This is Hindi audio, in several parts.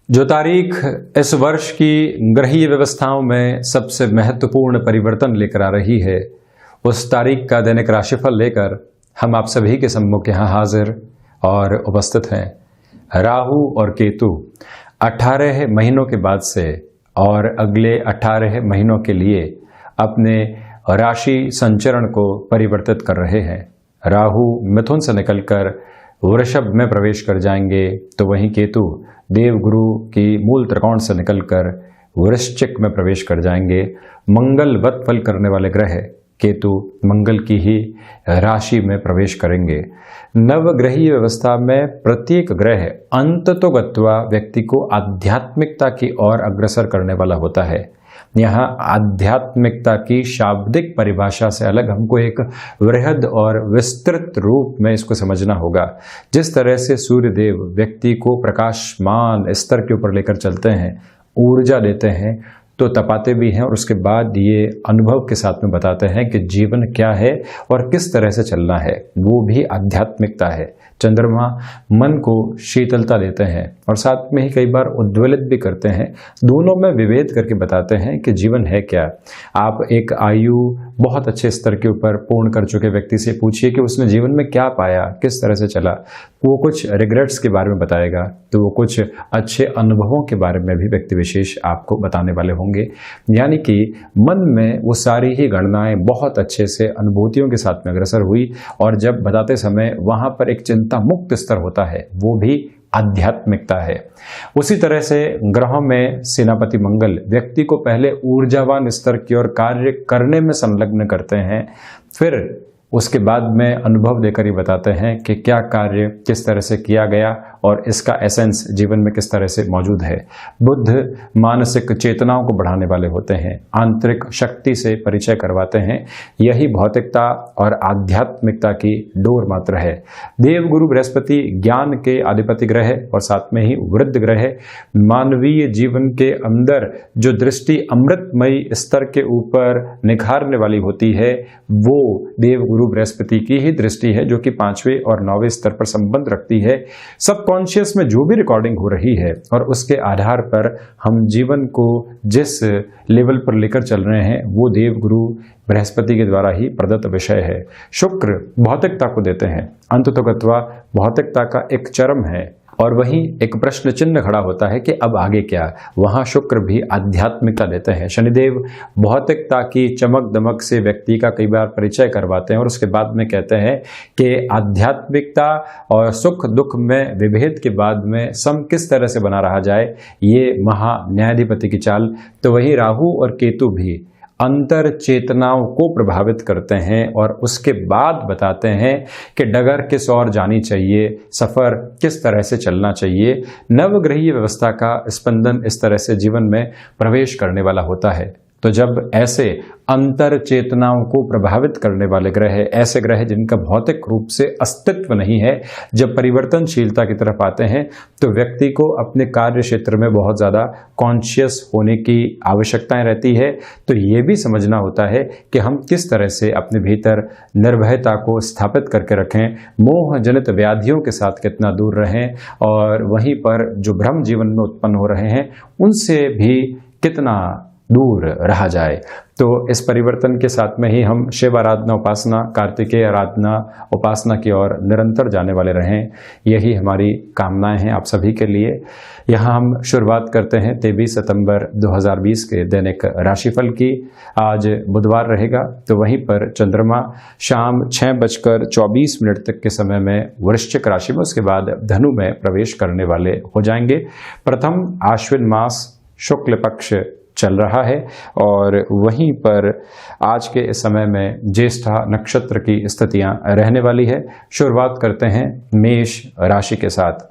जो तारीख इस वर्ष की ग्रहीय व्यवस्थाओं में सबसे महत्वपूर्ण परिवर्तन लेकर आ रही है, उस तारीख का दैनिक राशिफल लेकर हम आप सभी के सम्मुख यहाँ हाजिर और उपस्थित हैं। राहु और केतु 18 महीनों के बाद से और अगले 18 महीनों के लिए अपने राशि संचरण को परिवर्तित कर रहे हैं। राहु मिथुन से निकलकर वृषभ में प्रवेश कर जाएंगे, तो वहीं केतु देवगुरु की मूल त्रिकोण से निकलकर वृश्चिक में प्रवेश कर जाएंगे। मंगल वत फल करने वाले ग्रह केतु मंगल की ही राशि में प्रवेश करेंगे। नवग्रहीय व्यवस्था में प्रत्येक ग्रह अंततोगत्वा व्यक्ति को आध्यात्मिकता की ओर अग्रसर करने वाला होता है। यहाँ आध्यात्मिकता की शाब्दिक परिभाषा से अलग हमको एक वृहद और विस्तृत रूप में इसको समझना होगा। जिस तरह से सूर्यदेव व्यक्ति को प्रकाशमान स्तर के ऊपर लेकर चलते हैं, ऊर्जा देते हैं, तो तपाते भी हैं और उसके बाद ये अनुभव के साथ में बताते हैं कि जीवन क्या है और किस तरह से चलना है, वो भी आध्यात्मिकता है। चंद्रमा मन को शीतलता देते हैं और साथ में ही कई बार उद्वेलित भी करते हैं। दोनों में विभेद करके बताते हैं कि जीवन है क्या। आप एक आयु बहुत अच्छे स्तर के ऊपर पूर्ण कर चुके व्यक्ति से पूछिए कि उसने जीवन में क्या पाया, किस तरह से चला, वो कुछ रिग्रेट्स के बारे में बताएगा, तो वो कुछ अच्छे अनुभवों के बारे में भी व्यक्ति विशेष आपको बताने वाले होंगे। यानी कि मन में वो सारी ही गणनाएं बहुत अच्छे से अनुभूतियों के साथ में अग्रसर हुई और जब बताते समय वहां पर एक चिंता मुक्त स्तर होता है, वो भी आध्यात्मिकता है। उसी तरह से ग्रहों में सेनापति मंगल व्यक्ति को पहले ऊर्जावान स्तर की ओर कार्य करने में संलग्न करते हैं, फिर उसके बाद में अनुभव देकर ही बताते हैं कि क्या कार्य किस तरह से किया गया और इसका एसेंस जीवन में किस तरह से मौजूद है। बुध मानसिक चेतनाओं को बढ़ाने वाले होते हैं, आंतरिक शक्ति से परिचय करवाते हैं। यही भौतिकता और आध्यात्मिकता की डोर मात्र है। देवगुरु बृहस्पति ज्ञान के अधिपति ग्रह और साथ में ही वृद्ध ग्रह मानवीय जीवन के अंदर जो दृष्टि अमृतमयी स्तर के ऊपर निखारने वाली होती है, वो देवगुरु बृहस्पति की ही दृष्टि है, जो कि 5वें और 9वें स्तर पर संबंध रखती है। सबकॉन्शियस में जो भी रिकॉर्डिंग हो रही है और उसके आधार पर हम जीवन को जिस लेवल पर लेकर चल रहे हैं, वो देवगुरु बृहस्पति के द्वारा ही प्रदत्त विषय है। शुक्र भौतिकता को देते हैं, अंततोगत्वा भौतिकता का एक चरम है और वहीं एक प्रश्न चिन्ह खड़ा होता है कि अब आगे क्या। वहां शुक्र भी आध्यात्मिकता देते हैं। शनिदेव भौतिकता की चमक दमक से व्यक्ति का कई बार परिचय करवाते हैं और उसके बाद में कहते हैं कि आध्यात्मिकता और सुख दुख में विभेद के बाद में सम किस तरह से बना रहा जाए, ये महा न्यायाधिपति की चाल। तो वही राहु और केतु भी अंतर चेतनाओं को प्रभावित करते हैं और उसके बाद बताते हैं कि डगर किस ओर जानी चाहिए, सफर किस तरह से चलना चाहिए। नवग्रहीय व्यवस्था का स्पंदन इस तरह से जीवन में प्रवेश करने वाला होता है। तो जब ऐसे अंतर चेतनाओं को प्रभावित करने वाले ग्रह, ऐसे ग्रह जिनका भौतिक रूप से अस्तित्व नहीं है, जब परिवर्तनशीलता की तरफ आते हैं, तो व्यक्ति को अपने कार्य क्षेत्र में बहुत ज़्यादा कॉन्शियस होने की आवश्यकताएं रहती है। तो ये भी समझना होता है कि हम किस तरह से अपने भीतर निर्भयता को स्थापित करके रखें, मोह जनित व्याधियों के साथ कितना दूर रहें और वहीं पर जो भ्रम जीवन में उत्पन्न हो रहे हैं, उनसे भी कितना दूर रहा जाए। तो इस परिवर्तन के साथ में ही हम शिव आराधना उपासना, कार्तिकेय आराधना उपासना की ओर निरंतर जाने वाले रहें, यही हमारी कामनाएं हैं आप सभी के लिए। यहाँ हम शुरुआत करते हैं 23 सितंबर 2020 के दैनिक राशिफल की। आज बुधवार रहेगा, तो वहीं पर चंद्रमा शाम 6:24 तक के समय में वृश्चिक राशि में, उसके बाद धनु में प्रवेश करने वाले हो जाएंगे। प्रथम आश्विन मास शुक्ल पक्ष चल रहा है और वहीं पर आज के इस समय में ज्येष्ठा नक्षत्र की स्थितियां रहने वाली है। शुरुआत करते हैं मेष राशि के साथ।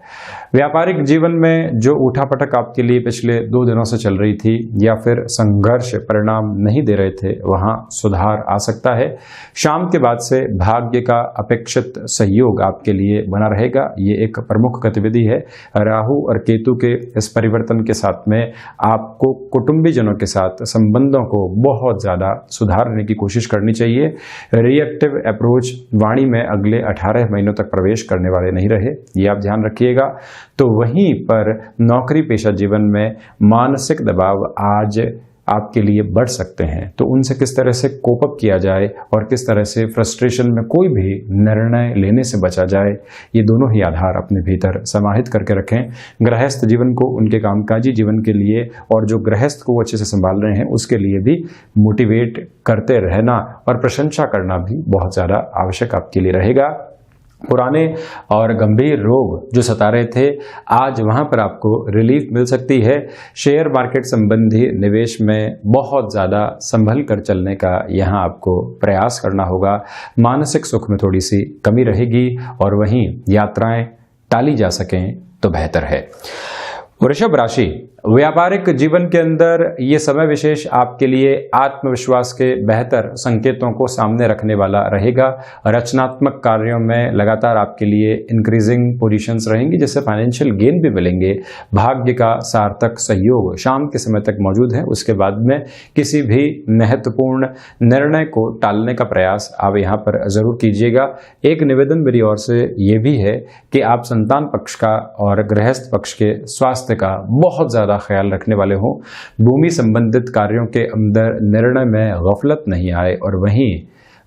व्यापारिक जीवन में जो उठापटक आपके लिए पिछले 2 दिनों से चल रही थी या फिर संघर्ष परिणाम नहीं दे रहे थे, वहां सुधार आ सकता है। शाम के बाद से भाग्य का अपेक्षित सहयोग आपके लिए बना रहेगा, ये एक प्रमुख गतिविधि है। राहु और केतु के इस परिवर्तन के साथ में आपको कुटुंबी प्रियजनों के साथ संबंधों को बहुत ज़्यादा सुधारने की कोशिश करनी चाहिए। रिएक्टिव अप्रोच वाणी में अगले 18 महीनों तक प्रवेश करने वाले नहीं रहे, ये आप ध्यान रखिएगा। तो वहीं पर नौकरी पेशा जीवन में मानसिक दबाव आज आपके लिए बढ़ सकते हैं, तो उनसे किस तरह से कोप अप किया जाए और किस तरह से फ्रस्ट्रेशन में कोई भी निर्णय लेने से बचा जाए, ये दोनों ही आधार अपने भीतर समाहित करके रखें। गृहस्थ जीवन को उनके कामकाजी जीवन के लिए और जो गृहस्थ को अच्छे से संभाल रहे हैं उसके लिए भी मोटिवेट करते रहना और प्रशंसा करना भी बहुत ज़्यादा आवश्यक आपके लिए रहेगा। पुराने और गंभीर रोग जो सता रहे थे, आज वहां पर आपको रिलीफ मिल सकती है। शेयर मार्केट संबंधी निवेश में बहुत ज़्यादा संभल कर चलने का यहाँ आपको प्रयास करना होगा। मानसिक सुख में थोड़ी सी कमी रहेगी और वहीं यात्राएं टाली जा सकें तो बेहतर है। वृषभ राशि, व्यापारिक जीवन के अंदर ये समय विशेष आपके लिए आत्मविश्वास के बेहतर संकेतों को सामने रखने वाला रहेगा। रचनात्मक कार्यों में लगातार आपके लिए इंक्रीजिंग पोजीशंस रहेंगी, जिससे फाइनेंशियल गेन भी मिलेंगे। भाग्य का सार्थक सहयोग शाम के समय तक मौजूद है। उसके बाद में किसी भी महत्वपूर्ण निर्णय को टालने का प्रयास आप यहाँ पर जरूर कीजिएगा। एक निवेदन मेरी ओर से ये भी है कि आप संतान पक्ष का और गृहस्थ पक्ष के स्वास्थ्य का बहुत ज़्यादा ख्याल रखने वाले हो। भूमि संबंधित कार्यों के अंदर निर्णय में गफलत नहीं आए और वहीं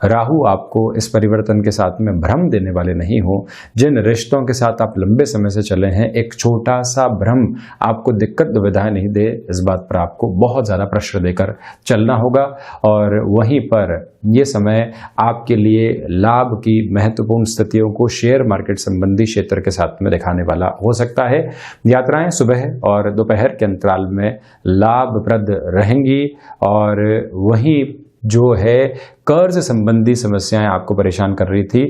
राहु आपको इस परिवर्तन के साथ में भ्रम देने वाले नहीं हो। जिन रिश्तों के साथ आप लंबे समय से चले हैं, एक छोटा सा भ्रम आपको दिक्कत दुविधाएं नहीं दे, इस बात पर आपको बहुत ज़्यादा प्रेशर देकर चलना होगा। और वहीं पर ये समय आपके लिए लाभ की महत्वपूर्ण स्थितियों को शेयर मार्केट संबंधी क्षेत्र के साथ में दिखाने वाला हो सकता है। यात्राएं सुबह और दोपहर के अंतराल में लाभप्रद रहेंगी और वहीं जो है कर्ज संबंधी समस्याएं आपको परेशान कर रही थी,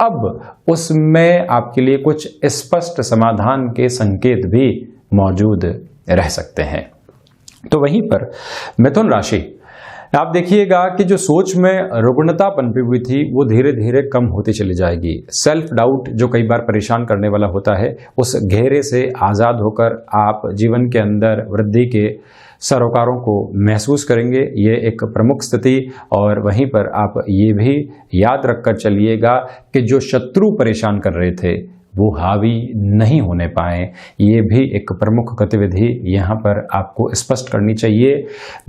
अब उसमें आपके लिए कुछ स्पष्ट समाधान के संकेत भी मौजूद रह सकते हैं। तो वहीं पर मिथुन राशि, आप देखिएगा कि जो सोच में रुग्णता पनपी हुई थी वो धीरे धीरे कम होती चली जाएगी। सेल्फ डाउट जो कई बार परेशान करने वाला होता है, उस घेरे से आज़ाद होकर आप जीवन के अंदर वृद्धि के सरोकारों को महसूस करेंगे। ये एक प्रमुख स्थिति। और वहीं पर आप ये भी याद रखकर चलिएगा कि जो शत्रु परेशान कर रहे थे वो हावी नहीं होने पाए, ये भी एक प्रमुख गतिविधि यहाँ पर आपको स्पष्ट करनी चाहिए।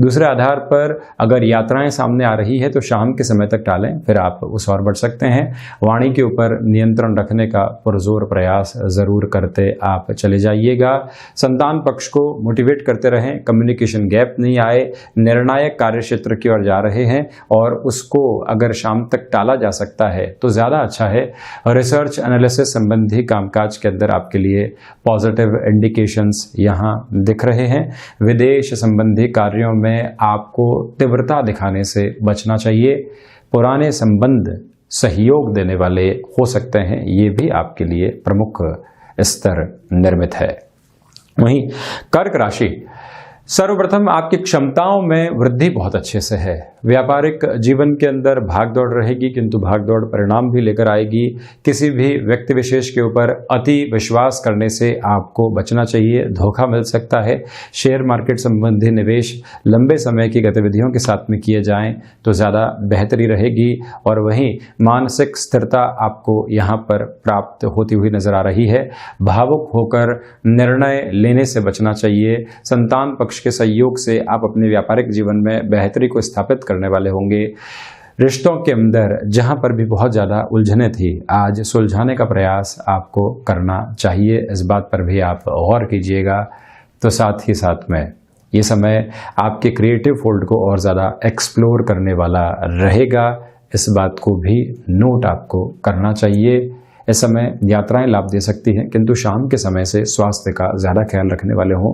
दूसरे आधार पर अगर यात्राएं सामने आ रही है तो शाम के समय तक टालें, फिर आप उस ओर बढ़ सकते हैं। वाणी के ऊपर नियंत्रण रखने का पुरजोर प्रयास जरूर करते आप चले जाइएगा। संतान पक्ष को मोटिवेट करते रहें, कम्युनिकेशन गैप नहीं आए। निर्णायक कार्य क्षेत्र की ओर जा रहे हैं और उसको अगर शाम तक टाला जा सकता है तो ज़्यादा अच्छा है। रिसर्च एनालिसिस संबंधी कामकाज के अंदर आपके लिए पॉजिटिव इंडिकेशंस यहाँ दिख रहे हैं। विदेश संबंधी कार्यों में आपको तीव्रता दिखाने से बचना चाहिए। पुराने संबंध सहयोग देने वाले हो सकते हैं, ये भी आपके लिए प्रमुख स्तर निर्मित है। वहीं कर्क राशि, सर्वप्रथम आपकी क्षमताओं में वृद्धि बहुत अच्छे से है। व्यापारिक जीवन के अंदर भागदौड़ रहेगी, किंतु भागदौड़ परिणाम भी लेकर आएगी। किसी भी व्यक्ति विशेष के ऊपर अति विश्वास करने से आपको बचना चाहिए, धोखा मिल सकता है। शेयर मार्केट संबंधी निवेश लंबे समय की गतिविधियों के साथ में किए जाएं तो ज़्यादा बेहतरी रहेगी। और वहीं मानसिक स्थिरता आपको यहाँ पर प्राप्त होती हुई नजर आ रही है। भावुक होकर निर्णय लेने से बचना चाहिए। संतान पक्ष के सहयोग से आप अपने व्यापारिक जीवन में बेहतरी को स्थापित करने वाले होंगे। रिश्तों के अंदर जहां पर भी बहुत ज़्यादा उलझने थी, आज सुलझाने का प्रयास आपको करना चाहिए। इस बात पर भी आप गौर कीजिएगा। तो साथ ही साथ में ये समय आपके क्रिएटिव फोल्ड को और ज़्यादा एक्सप्लोर करने वाला रहेगा। इस बात को भी नोट आपको करना चाहिए। इस समय यात्राएं लाभ दे सकती हैं, किंतु शाम के समय से स्वास्थ्य का ज़्यादा ख्याल रखने वाले हों।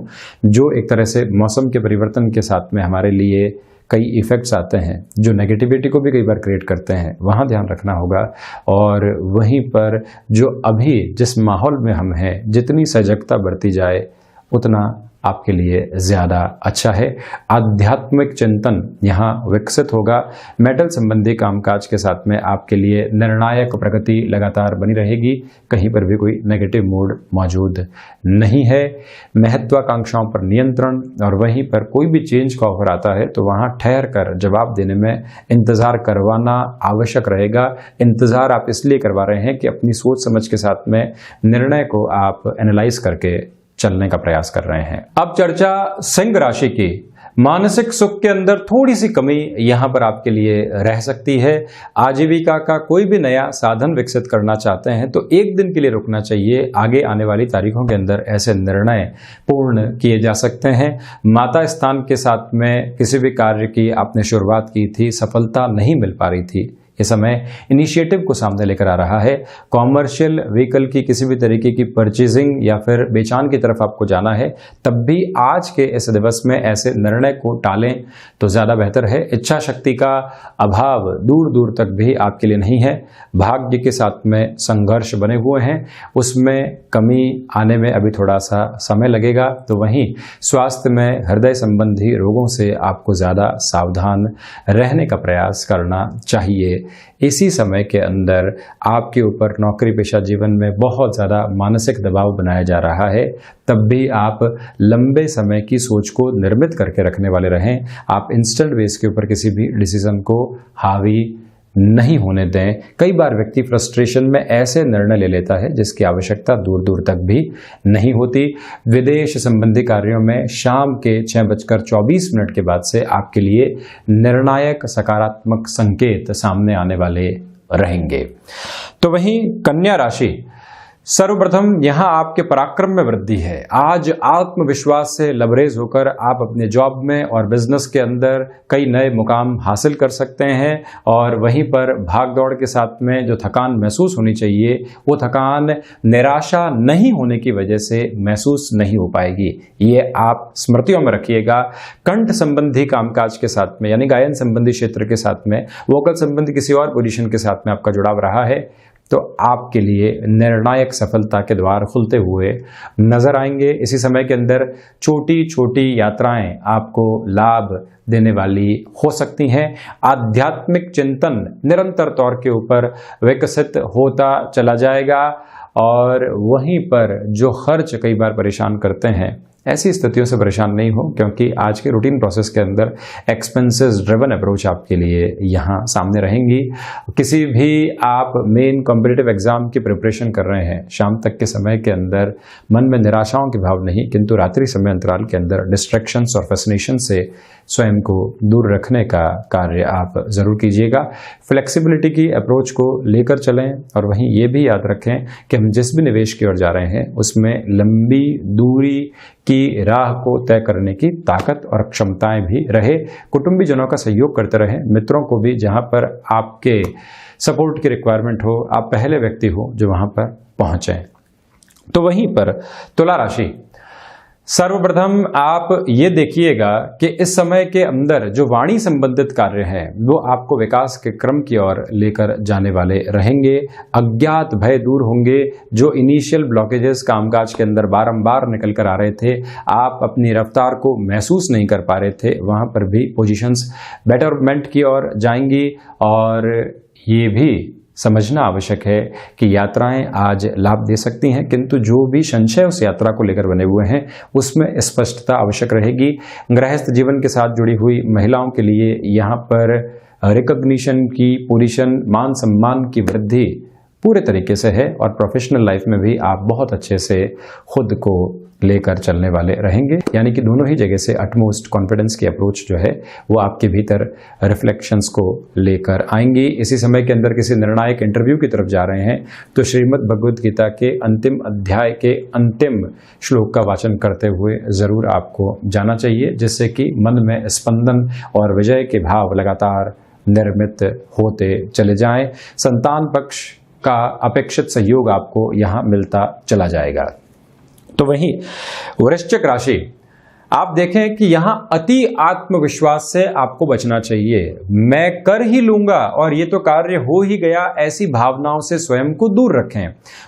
जो एक तरह से मौसम के परिवर्तन के साथ में हमारे लिए कई इफ़ेक्ट्स आते हैं, जो नेगेटिविटी को भी कई बार क्रिएट करते हैं, वहाँ ध्यान रखना होगा। और वहीं पर जो अभी जिस माहौल में हम हैं, जितनी सजगता बढ़ती जाए उतना आपके लिए ज्यादा अच्छा है। आध्यात्मिक चिंतन यहाँ विकसित होगा। मेटल संबंधी कामकाज के साथ में आपके लिए निर्णायक प्रगति लगातार बनी रहेगी। कहीं पर भी कोई नेगेटिव मूड मौजूद नहीं है। महत्वाकांक्षाओं पर नियंत्रण, और वहीं पर कोई भी चेंज का ऑफर आता है तो वहां ठहर कर जवाब देने में इंतजार करवाना आवश्यक रहेगा। इंतजार आप इसलिए करवा रहे हैं कि अपनी सोच समझ के साथ में निर्णय को आप एनालाइज करके चलने का प्रयास कर रहे हैं। अब चर्चा सिंह राशि की। मानसिक सुख के अंदर थोड़ी सी कमी यहां पर आपके लिए रह सकती है। आजीविका का कोई भी नया साधन विकसित करना चाहते हैं तो एक दिन के लिए रुकना चाहिए। आगे आने वाली तारीखों के अंदर ऐसे निर्णय पूर्ण किए जा सकते हैं। माता स्थान के साथ में किसी भी कार्य की आपने शुरुआत की थी, सफलता नहीं मिल पा रही थी, ये समय इनिशिएटिव को सामने लेकर आ रहा है। कॉमर्शियल व्हीकल की किसी भी तरीके की परचेजिंग या फिर बेचान की तरफ आपको जाना है, तब भी आज के इस दिवस में ऐसे निर्णय को टालें तो ज्यादा बेहतर है। इच्छा शक्ति का अभाव दूर दूर तक भी आपके लिए नहीं है। भाग्य के साथ में संघर्ष बने हुए हैं, उसमें कमी आने में अभी थोड़ा सा समय लगेगा। तो वहीं स्वास्थ्य में हृदय संबंधी रोगों से आपको ज्यादा सावधान रहने का प्रयास करना चाहिए। इसी समय के अंदर आपके ऊपर नौकरी पेशा जीवन में बहुत ज़्यादा मानसिक दबाव बनाया जा रहा है, तब भी आप लंबे समय की सोच को निर्मित करके रखने वाले रहें। आप इंस्टेंट बेस के ऊपर किसी भी डिसीजन को हावी नहीं होने दें। कई बार व्यक्ति फ्रस्ट्रेशन में ऐसे निर्णय ले लेता है जिसकी आवश्यकता दूर दूर तक भी नहीं होती। विदेश संबंधी कार्यों में शाम के 6:24 के बाद से आपके लिए निर्णायक सकारात्मक संकेत सामने आने वाले रहेंगे। तो वहीं कन्या राशि, सर्वप्रथम यहां आपके पराक्रम में वृद्धि है। आज आत्मविश्वास से लबरेज होकर आप अपने जॉब में और बिजनेस के अंदर कई नए मुकाम हासिल कर सकते हैं, और वहीं पर भागदौड़ के साथ में जो थकान महसूस होनी चाहिए वो थकान निराशा नहीं होने की वजह से महसूस नहीं हो पाएगी। ये आप स्मृतियों में रखिएगा। कंठ संबंधी कामकाज के साथ में, यानी गायन संबंधी क्षेत्र के साथ में, वोकल संबंधी किसी और पोजीशन के साथ में आपका जुड़ाव रहा है तो आपके लिए निर्णायक सफलता के द्वार खुलते हुए नजर आएंगे। इसी समय के अंदर छोटी छोटी यात्राएं आपको लाभ देने वाली हो सकती हैं। आध्यात्मिक चिंतन निरंतर तौर के ऊपर विकसित होता चला जाएगा, और वहीं पर जो खर्च कई बार परेशान करते हैं, ऐसी स्थितियों से परेशान नहीं हो, क्योंकि आज के रूटीन प्रोसेस के अंदर एक्सपेंसेस ड्रिवन अप्रोच आपके लिए यहाँ सामने रहेंगी। किसी भी आप मेन कॉम्पिटिटिव एग्जाम की प्रिपरेशन कर रहे हैं, शाम तक के समय के अंदर मन में निराशाओं के भाव नहीं, किंतु रात्रि समय अंतराल के अंदर डिस्ट्रैक्शंस और फैसिनेशन से स्वयं को दूर रखने का कार्य आप जरूर कीजिएगा। फ्लेक्सिबिलिटी की अप्रोच को लेकर चलें, और वहीं ये भी याद रखें कि हम जिस भी निवेश की ओर जा रहे हैं उसमें लंबी दूरी की राह को तय करने की ताकत और क्षमताएं भी रहे। कुटुंबीजनों का सहयोग करते रहें। मित्रों को भी जहां पर आपके सपोर्ट की रिक्वायरमेंट हो, आप पहले व्यक्ति हो जो वहां पर पहुंचें। तो वहीं पर तुला राशि, सर्वप्रथम आप ये देखिएगा कि इस समय के अंदर जो वाणी संबंधित कार्य हैं वो आपको विकास के क्रम की ओर लेकर जाने वाले रहेंगे। अज्ञात भय दूर होंगे। जो इनिशियल ब्लॉकेजेस कामकाज के अंदर बारंबार निकल कर आ रहे थे, आप अपनी रफ्तार को महसूस नहीं कर पा रहे थे, वहां पर भी पोजीशंस बेटरमेंट की ओर जाएंगी। और ये भी समझना आवश्यक है कि यात्राएं आज लाभ दे सकती हैं, किंतु जो भी संशय उस यात्रा को लेकर बने हुए हैं उसमें स्पष्टता आवश्यक रहेगी। गृहस्थ जीवन के साथ जुड़ी हुई महिलाओं के लिए यहाँ पर रिकॉग्निशन की पोजीशन, मान सम्मान की वृद्धि पूरे तरीके से है, और प्रोफेशनल लाइफ में भी आप बहुत अच्छे से खुद को लेकर चलने वाले रहेंगे। यानी कि दोनों ही जगह से अटमोस्ट कॉन्फिडेंस की अप्रोच जो है वो आपके भीतर रिफ्लेक्शंस को लेकर आएंगी। इसी समय के अंदर किसी निर्णायक इंटरव्यू की तरफ जा रहे हैं तो श्रीमद् भगवद गीता के अंतिम अध्याय के अंतिम श्लोक का वाचन करते हुए जरूर आपको जाना चाहिए, जिससे कि मन में स्पंदन और विजय के भाव लगातार निर्मित होते चले जाएं। संतान पक्ष का अपेक्षित सहयोग आपको यहाँ मिलता चला जाएगा। तो वहीं वृश्चिक राशि, आप देखें कि यहां अति आत्मविश्वास से आपको बचना चाहिए। मैं कर ही लूंगा और ये तो कार्य हो ही गया, ऐसी भावनाओं से स्वयं को दूर रखें।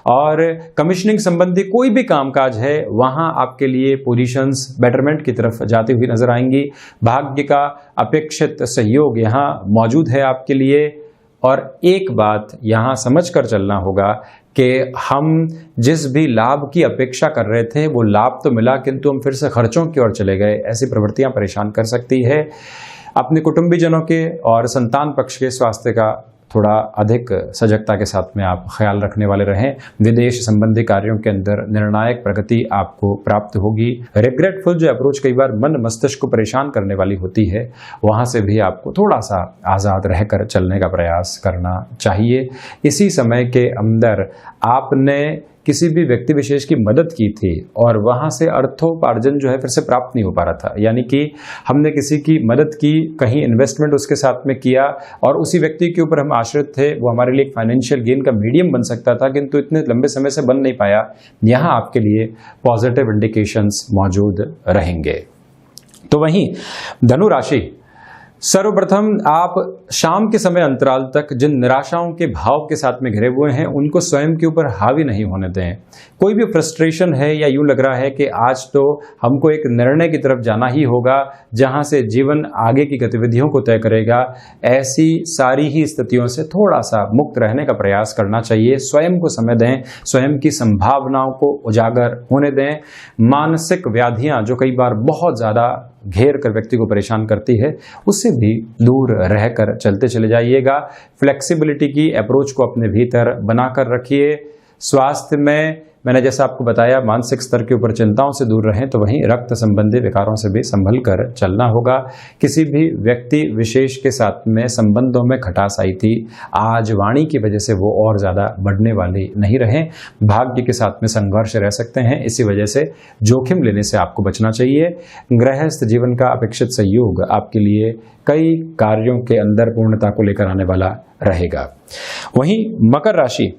और कमीशनिंग संबंधी कोई भी कामकाज है वहां आपके लिए पोजीशंस बेटरमेंट की तरफ जाती हुई नजर आएंगी। भाग्य का अपेक्षित सहयोग यहां मौजूद है आपके लिए। और एक बात यहां समझकर चलना होगा कि हम जिस भी लाभ की अपेक्षा कर रहे थे वो लाभ तो मिला, किंतु हम फिर से खर्चों की ओर चले गए। ऐसी प्रवृत्तियां परेशान कर सकती है। अपने कुटुंबीजनों के और संतान पक्ष के स्वास्थ्य का थोड़ा अधिक सजगता के साथ में आप ख्याल रखने वाले रहें। विदेश संबंधी कार्यों के अंदर निर्णायक प्रगति आपको प्राप्त होगी। रिग्रेटफुल जो अप्रोच कई बार मन मस्तिष्क को परेशान करने वाली होती है, वहां से भी आपको थोड़ा सा आज़ाद रहकर चलने का प्रयास करना चाहिए। इसी समय के अंदर आपने किसी भी व्यक्ति विशेष की मदद की थी और वहां से अर्थोपार्जन जो है फिर से प्राप्त नहीं हो पा रहा था, यानी कि हमने किसी की मदद की, कहीं इन्वेस्टमेंट उसके साथ में किया और उसी व्यक्ति के ऊपर हम आश्रित थे, वो हमारे लिए एक फाइनेंशियल गेन का मीडियम बन सकता था, किंतु इतने लंबे समय से बन नहीं पाया। यहाँ आपके लिए पॉजिटिव इंडिकेशंस मौजूद रहेंगे। तो वहीं धनु राशि, सर्वप्रथम आप शाम के समय अंतराल तक जिन निराशाओं के भाव के साथ में घिरे हुए हैं उनको स्वयं के ऊपर हावी नहीं होने दें। कोई भी फ्रस्ट्रेशन है या यूं लग रहा है कि आज तो हमको एक निर्णय की तरफ जाना ही होगा जहां से जीवन आगे की गतिविधियों को तय करेगा, ऐसी सारी ही स्थितियों से थोड़ा सा मुक्त रहने का प्रयास करना चाहिए। स्वयं को समय दें, स्वयं की संभावनाओं को उजागर होने दें। मानसिक व्याधियां जो कई बार बहुत ज्यादा घेर कर व्यक्ति को परेशान करती है, उससे भी दूर रहकर चलते चले जाइएगा। फ्लेक्सिबिलिटी की अप्रोच को अपने भीतर बनाकर रखिए। स्वास्थ्य में मैंने जैसा आपको बताया, मानसिक स्तर के ऊपर चिंताओं से दूर रहें, तो वहीं रक्त संबंधी विकारों से भी संभल कर चलना होगा। किसी भी व्यक्ति विशेष के साथ में संबंधों में खटास आई थी, आज वाणी की वजह से वो और ज्यादा बढ़ने वाली नहीं रहें। भाग्य के साथ में संघर्ष रह सकते हैं, इसी वजह से जोखिम लेने से आपको बचना चाहिए। गृहस्थ जीवन का अपेक्षित सहयोग आपके लिए कई कार्यों के अंदर पूर्णता को लेकर आने वाला रहेगा। वहीं मकर राशि,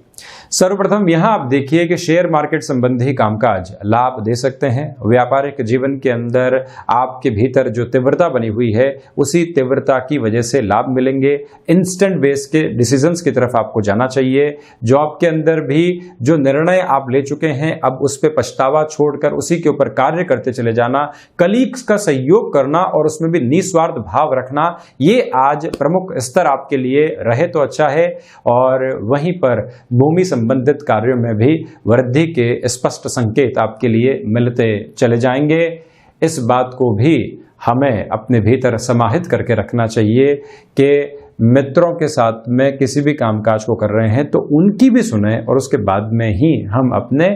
सर्वप्रथम यहां आप देखिए कि शेयर मार्केट संबंधी कामकाज लाभ दे सकते हैं। व्यापारिक जीवन के अंदर आपके भीतर जो तीव्रता बनी हुई है उसी तीव्रता की वजह से लाभ मिलेंगे। इंस्टेंट बेस के डिसीजंस की तरफ आपको जाना चाहिए। जॉब के अंदर भी जो निर्णय आप ले चुके हैं, अब उस पर पछतावा छोड़कर उसी के ऊपर कार्य करते चले जाना। कलीग्स का सहयोग करना और उसमें भी निस्वार्थ भाव रखना, ये आज प्रमुख स्तर आपके लिए रहे तो अच्छा है। और वहीं पर भूमि संबंधित कार्यों में भी वृद्धि के स्पष्ट संकेत आपके लिए मिलते चले जाएंगे। इस बात को भी हमें अपने भीतर समाहित करके रखना चाहिए कि मित्रों के साथ में किसी भी कामकाज को कर रहे हैं तो उनकी भी सुने और उसके बाद में ही हम अपने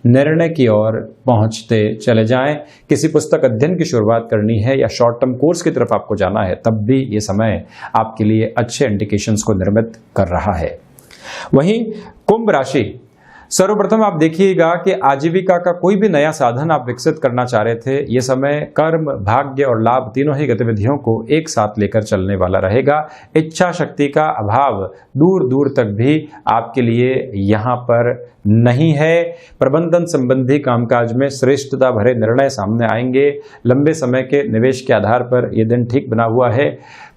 निर्णय की ओर पहुंचते चले जाएं। किसी पुस्तक अध्ययन की शुरुआत करनी है या शॉर्ट टर्म कोर्स की तरफ आपको जाना है, तब भी ये समय आपके लिए अच्छे इंडिकेशंस को निर्मित कर रहा है। वहीं कुंभ राशि, सर्वप्रथम आप देखिएगा कि आजीविका का कोई भी नया साधन आप विकसित करना चाह रहे थे, ये समय कर्म, भाग्य और लाभ तीनों ही गतिविधियों को एक साथ लेकर चलने वाला रहेगा। इच्छा शक्ति का अभाव दूर दूर तक भी आपके लिए यहाँ पर नहीं है। प्रबंधन संबंधी कामकाज में श्रेष्ठता भरे निर्णय सामने आएंगे। लंबे समय के निवेश के आधार पर यह दिन ठीक बना हुआ है।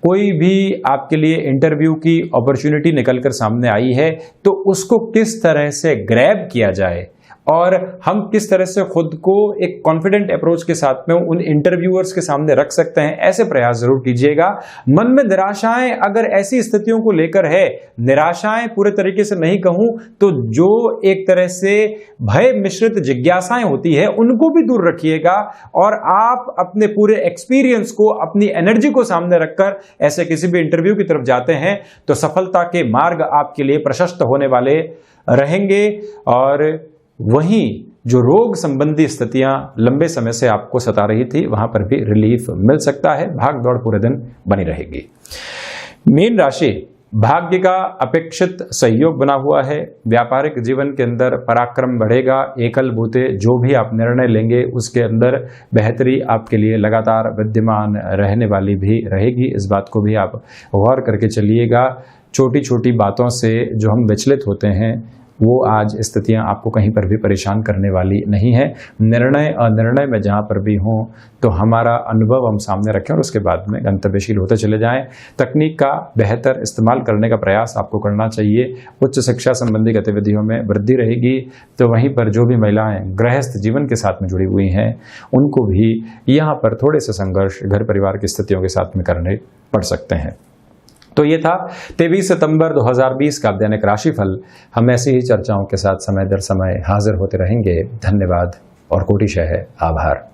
कोई भी आपके लिए इंटरव्यू की अपॉर्चुनिटी निकलकर सामने आई है तो उसको किस तरह से ग्रैब किया जाए और हम किस तरह से खुद को एक कॉन्फिडेंट अप्रोच के साथ में उन इंटरव्यूअर्स के सामने रख सकते हैं, ऐसे प्रयास जरूर कीजिएगा। मन में निराशाएं अगर ऐसी स्थितियों को लेकर है, निराशाएं पूरे तरीके से नहीं कहूं तो जो एक तरह से भय मिश्रित जिज्ञासाएं होती है उनको भी दूर रखिएगा और आप अपने पूरे एक्सपीरियंस को, अपनी एनर्जी को सामने रखकर ऐसे किसी भी इंटरव्यू की तरफ जाते हैं तो सफलता के मार्ग आपके लिए प्रशस्त होने वाले रहेंगे। और वहीं जो रोग संबंधी स्थितियां लंबे समय से आपको सता रही थी, वहां पर भी रिलीफ मिल सकता है। भाग दौड़ पूरे दिन बनी रहेगी। मीन राशि, भाग्य का अपेक्षित सहयोग बना हुआ है। व्यापारिक जीवन के अंदर पराक्रम बढ़ेगा। एकल बूते जो भी आप निर्णय लेंगे उसके अंदर बेहतरी आपके लिए लगातार विद्यमान रहने वाली भी रहेगी। इस बात को भी आप गौर करके चलिएगा। छोटी छोटी बातों से जो हम विचलित होते हैं वो आज स्थितियां आपको कहीं पर भी परेशान करने वाली नहीं है। निर्णय अनिर्णय में जहां पर भी हों तो हमारा अनुभव हम सामने रखें और उसके बाद में गंतव्यशील होते चले जाएं। तकनीक का बेहतर इस्तेमाल करने का प्रयास आपको करना चाहिए। उच्च शिक्षा संबंधी गतिविधियों में वृद्धि रहेगी। तो वहीं पर जो भी महिलाएं गृहस्थ जीवन के साथ में जुड़ी हुई हैं उनको भी यहाँ पर थोड़े से संघर्ष घर परिवार की स्थितियों के साथ में करने पड़ सकते हैं। तो ये था 23 सितंबर 2020 का दैनिक राशिफल। हम ऐसी ही चर्चाओं के साथ समय दर समय हाजिर होते रहेंगे। धन्यवाद और कोटिशः आभार।